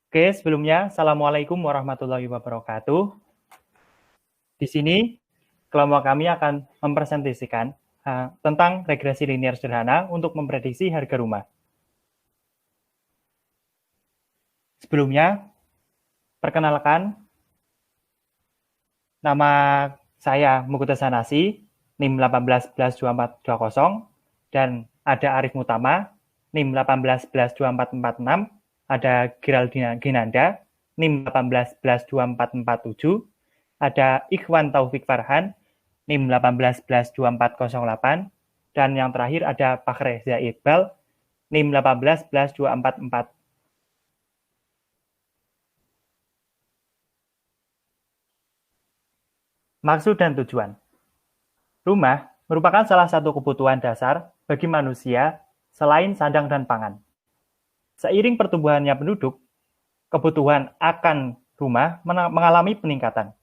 Oke, sebelumnya, Assalamualaikum warahmatullahi wabarakatuh. Di sini, kelompok kami akan mempresentasikan tentang regresi linear sederhana untuk memprediksi harga rumah. Sebelumnya, perkenalkan, nama saya Mukuta Sanasi, NIM 18112420, dan ada Arif Mutama, NIM 18112446, ada Giraldina Ginanda, NIM 18112447, ada Ikhwan Taufik Farhan, NIM 18112408, dan yang terakhir ada Pak Reza Iqbal, NIM 18112444. Maksud dan tujuan. Rumah merupakan salah satu kebutuhan dasar bagi manusia selain sandang dan pangan. Seiring pertumbuhannya penduduk, kebutuhan akan rumah mengalami peningkatan.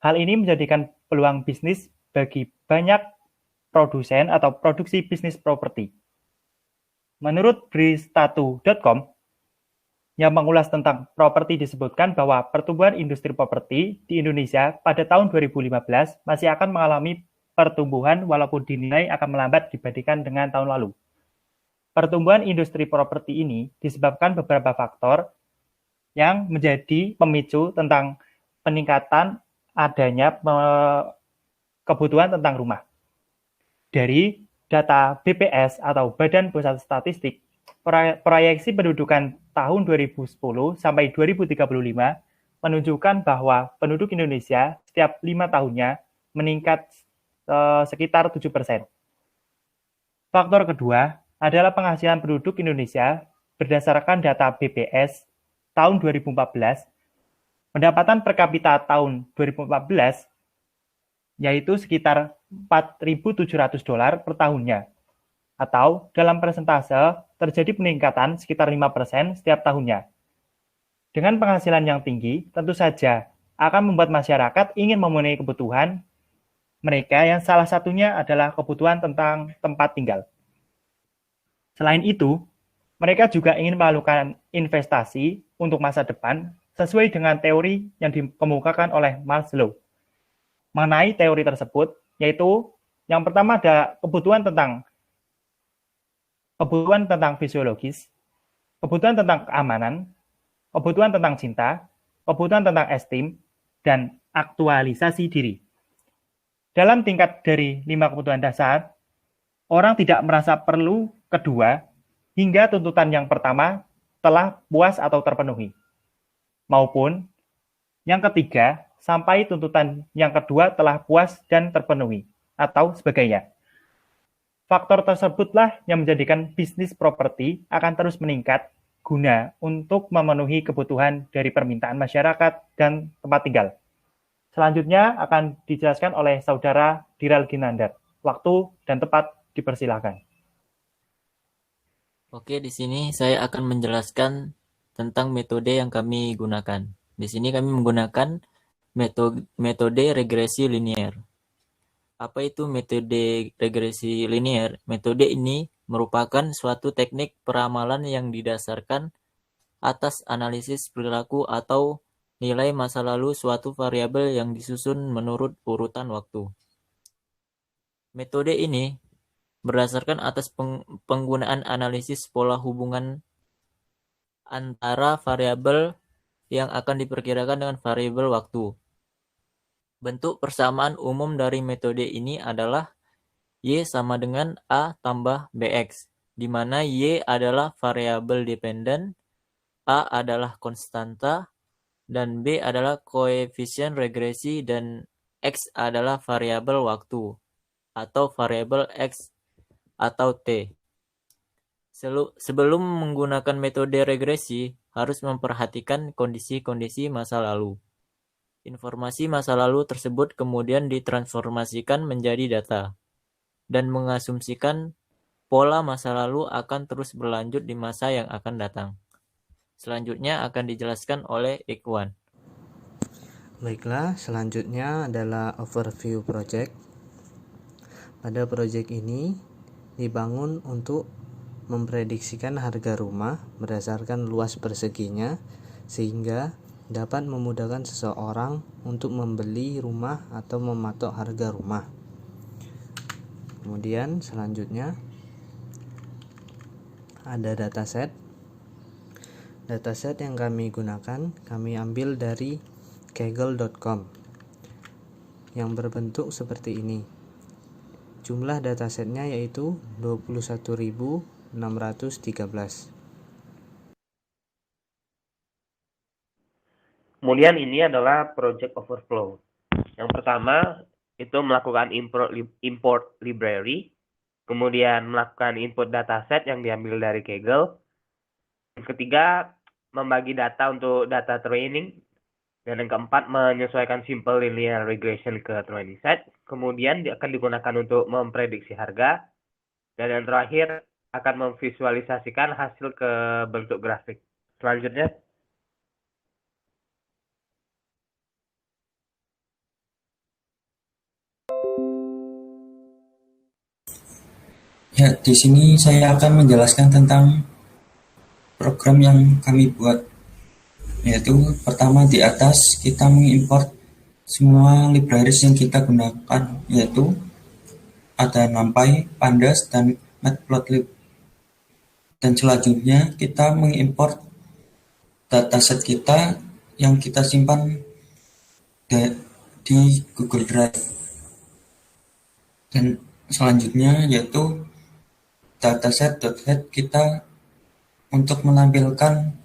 Hal ini menjadikan peluang bisnis bagi banyak produsen atau produksi bisnis properti. Menurut bristatu.com, yang mengulas tentang properti disebutkan bahwa pertumbuhan industri properti di Indonesia pada tahun 2015 masih akan mengalami pertumbuhan walaupun dinilai akan melambat dibandingkan dengan tahun lalu. Pertumbuhan industri properti ini disebabkan beberapa faktor yang menjadi pemicu tentang peningkatan adanya kebutuhan tentang rumah. Dari data BPS atau Badan Pusat Statistik, proyeksi pendudukan tahun 2010 sampai 2035 menunjukkan bahwa penduduk Indonesia setiap 5 tahunnya meningkat sekitar 7%. Faktor kedua adalah penghasilan penduduk Indonesia berdasarkan data BPS tahun 2014. Pendapatan per kapita tahun 2014 yaitu sekitar $4.700 per tahunnya, atau dalam persentase terjadi peningkatan sekitar 5% setiap tahunnya. Dengan penghasilan yang tinggi, tentu saja akan membuat masyarakat ingin memenuhi kebutuhan mereka yang salah satunya adalah kebutuhan tentang tempat tinggal. Selain itu, mereka juga ingin melakukan investasi untuk masa depan sesuai dengan teori yang dikemukakan oleh Maslow. Mengenai teori tersebut, yaitu yang pertama ada kebutuhan tentang fisiologis, kebutuhan tentang keamanan, kebutuhan tentang cinta, kebutuhan tentang esteem, dan aktualisasi diri. Dalam tingkat dari 5 kebutuhan dasar, orang tidak merasa perlu kedua hingga tuntutan yang pertama telah puas atau terpenuhi, maupun yang ketiga sampai tuntutan yang kedua telah puas dan terpenuhi, atau sebagainya. Faktor tersebutlah yang menjadikan bisnis properti akan terus meningkat guna untuk memenuhi kebutuhan dari permintaan masyarakat dan tempat tinggal. Selanjutnya akan dijelaskan oleh Saudara Diral Ginandar. Waktu dan tempat dipersilakan. Oke, di sini saya akan menjelaskan tentang metode yang kami gunakan. Di sini kami menggunakan metode regresi linear. Apa itu metode regresi linear? Metode ini merupakan suatu teknik peramalan yang didasarkan atas analisis perilaku atau nilai masa lalu suatu variabel yang disusun menurut urutan waktu. Metode ini berdasarkan atas penggunaan analisis pola hubungan antara variabel yang akan diperkirakan dengan variabel waktu. Bentuk persamaan umum dari metode ini adalah Y sama dengan A tambah BX, di mana Y adalah variabel dependen, A adalah konstanta, dan B adalah koefisien regresi, dan X adalah variabel waktu, atau variabel X atau T. Sebelum menggunakan metode regresi, harus memperhatikan kondisi-kondisi masa lalu. Informasi masa lalu tersebut kemudian ditransformasikan menjadi data, dan mengasumsikan pola masa lalu akan terus berlanjut di masa yang akan datang. Selanjutnya akan dijelaskan oleh Ikhwan. Baiklah, selanjutnya adalah overview project. Pada project ini dibangun untuk memprediksikan harga rumah berdasarkan luas perseginya sehingga dapat memudahkan seseorang untuk membeli rumah atau mematok harga rumah. Kemudian selanjutnya ada dataset. Dataset yang kami gunakan kami ambil dari kaggle.com yang berbentuk seperti ini. Jumlah datasetnya yaitu 21.613. Kemudian ini adalah project overflow. Yang pertama itu melakukan import library, kemudian melakukan input dataset yang diambil dari Kaggle. Yang ketiga, membagi data untuk data training. Dan yang keempat, menyesuaikan simple linear regression ke training set. Kemudian akan digunakan untuk memprediksi harga. Dan yang terakhir, akan memvisualisasikan hasil ke bentuk grafik. Selanjutnya, Ya, di sini saya akan menjelaskan tentang program yang kami buat. Yaitu pertama di atas kita mengimport semua libraries yang kita gunakan, yaitu ada NumPy, Pandas, dan Matplotlib. Dan selanjutnya kita mengimport dataset kita yang kita simpan di Google Drive. Dan selanjutnya yaitu dataset.head kita untuk menampilkan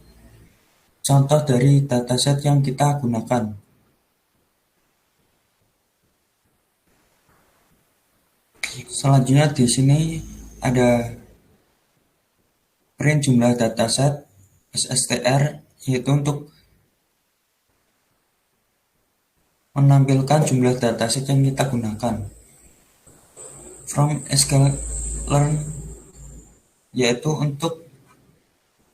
contoh dari dataset yang kita gunakan. Selanjutnya di sini ada print jumlah dataset SSTR, yaitu untuk menampilkan jumlah dataset yang kita gunakan. From sklearn, yaitu untuk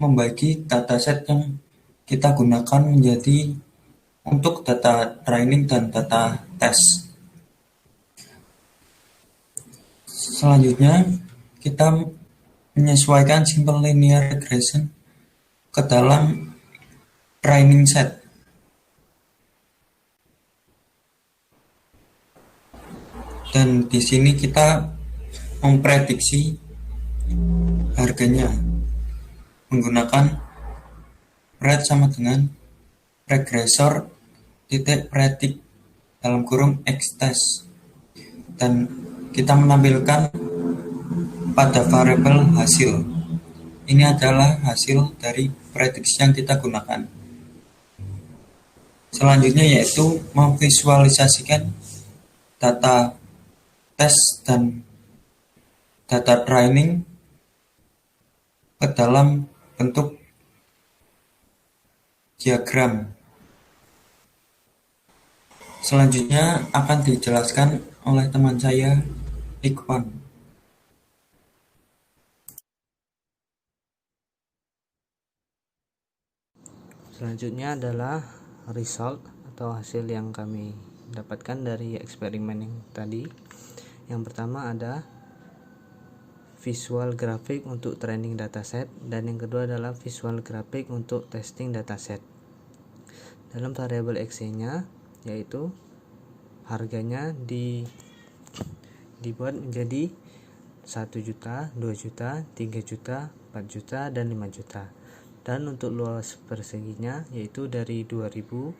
membagi dataset yang kita gunakan menjadi untuk data training dan data test. Selanjutnya kita menyesuaikan simple linear regression ke dalam training set. Dan di sini kita memprediksi harganya menggunakan red sama dengan regresor titik predict dalam kurung x-test, dan kita menampilkan pada variabel hasil. Ini adalah hasil dari prediksi yang kita gunakan. Selanjutnya yaitu memvisualisasikan data test dan data training ke dalam bentuk diagram. Selanjutnya akan dijelaskan oleh teman saya, Ikhwan. Selanjutnya adalah result atau hasil yang kami dapatkan dari eksperimen yang tadi. Yang pertama ada visual grafik untuk training dataset, dan yang kedua adalah visual grafik untuk testing dataset. Dalam variabel x-nya yaitu harganya dibuat menjadi 1 juta, 2 juta, 3 juta, 4 juta, dan 5 juta. Dan untuk luas perseginya yaitu dari 2000,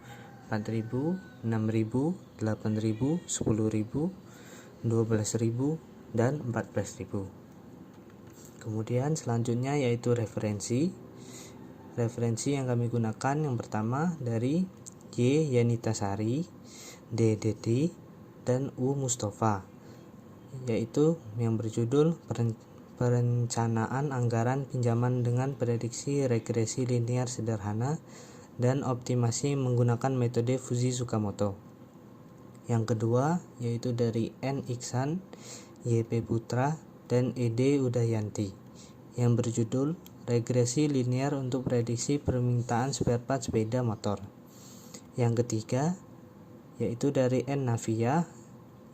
4000, 6000, 8000, 10000, 12.000, dan 14.000. Kemudian selanjutnya yaitu referensi. Referensi yang kami gunakan yang pertama dari Y. Yanitasari, D. Dedi, dan U. Mustafa, yaitu yang berjudul Perencanaan Anggaran Pinjaman dengan Prediksi Regresi Linear Sederhana dan Optimasi Menggunakan Metode Fuzzy Tsukamoto. Yang kedua yaitu dari N. Iksan, Y.P. Putra, dan E.D. Udayanti, yang berjudul Regresi Linear untuk Prediksi Permintaan Spare Part Sepeda Motor. Yang ketiga yaitu dari N. Navia,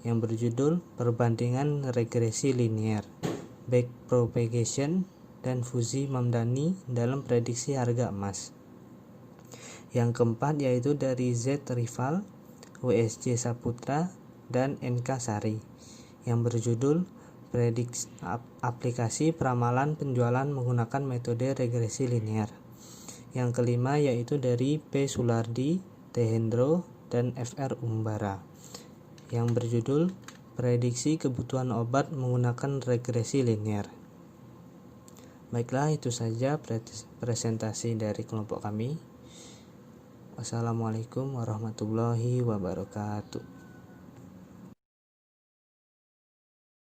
yang berjudul Perbandingan Regresi Linear, Backpropagation, dan Fuzzy Mamdani dalam Prediksi Harga Emas. Yang keempat yaitu dari Z Rival, WSJ Saputra, dan NK Sari yang berjudul Prediksi Aplikasi Peramalan Penjualan Menggunakan Metode Regresi Linier. Yang kelima yaitu dari P. Sulardi, T. Hendro, dan Fr. Umbara yang berjudul Prediksi Kebutuhan Obat Menggunakan Regresi Linier. Baiklah, itu saja presentasi dari kelompok kami. Wassalamualaikum warahmatullahi wabarakatuh.